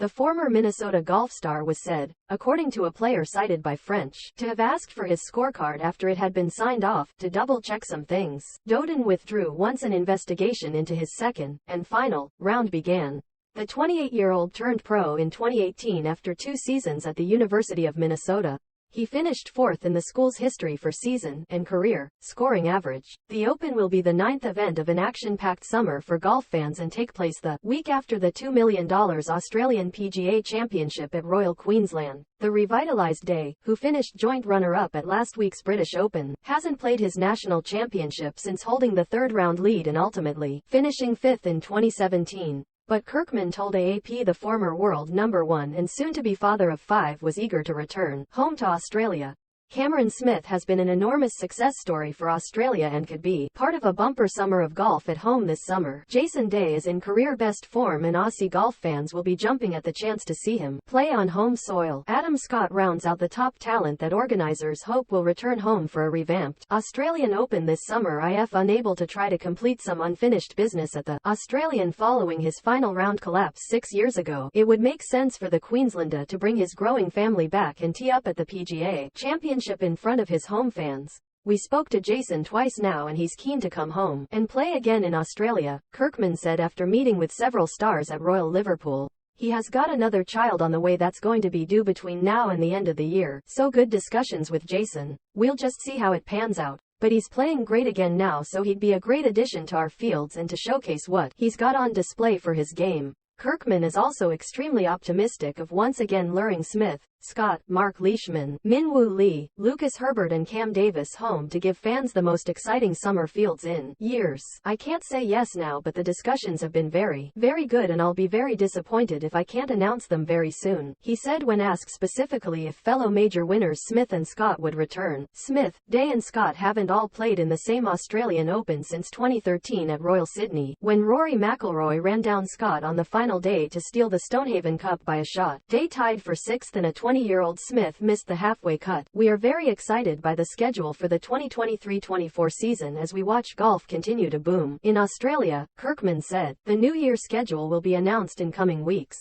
The former Minnesota golf star was said, according to a player cited by French, to have asked for his scorecard after it had been signed off, to double-check some things. Doden withdrew once an investigation into his second, and final, round began. The 28-year-old turned pro in 2018 after 2 seasons at the University of Minnesota. He finished 4th in the school's history for season and career scoring average. The Open will be the 9th event of an action-packed summer for golf fans and take place the week after the $2 million Australian PGA Championship at Royal Queensland. The revitalised Day, who finished joint runner-up at last week's British Open, hasn't played his national championship since holding the third-round lead and ultimately finishing 5th in 2017. But Kirkman told AAP the former world number 1 and soon-to-be father of 5 was eager to return home to Australia. Cameron Smith has been an enormous success story for Australia and could be part of a bumper summer of golf at home this summer. Jason Day is in career best form and Aussie golf fans will be jumping at the chance to see him play on home soil. Adam Scott rounds out the top talent that organizers hope will return home for a revamped Australian Open this summer. If unable to try to complete some unfinished business at the Australian following his final round collapse 6 years ago, it would make sense for the Queenslander to bring his growing family back and tee up at the PGA Championship in front of his home fans. We spoke to Jason twice now and he's keen to come home and play again in Australia, Kirkman said after meeting with several stars at Royal Liverpool. He has got another child on the way that's going to be due between now and the end of the year, so good discussions with Jason. We'll just see how it pans out. But he's playing great again now, so he'd be a great addition to our fields and to showcase what he's got on display for his game. Kirkman is also extremely optimistic of once again luring Smith, Scott, Mark Leishman, Min-Woo Lee, Lucas Herbert and Cam Davis home to give fans the most exciting summer fields in years. I can't say yes now, but the discussions have been very good and I'll be very disappointed if I can't announce them very soon, he said when asked specifically if fellow major winners Smith and Scott would return. Smith, Day and Scott haven't all played in the same Australian Open since 2013 at Royal Sydney, when Rory McIlroy ran down Scott on the final day to steal the Stonehaven Cup by a shot. Day tied for 6th and a 20-year-old Smith missed the halfway cut. We are very excited by the schedule for the 2023-24 season as we watch golf continue to boom in Australia, Kirkman said. The New Year schedule will be announced in coming weeks.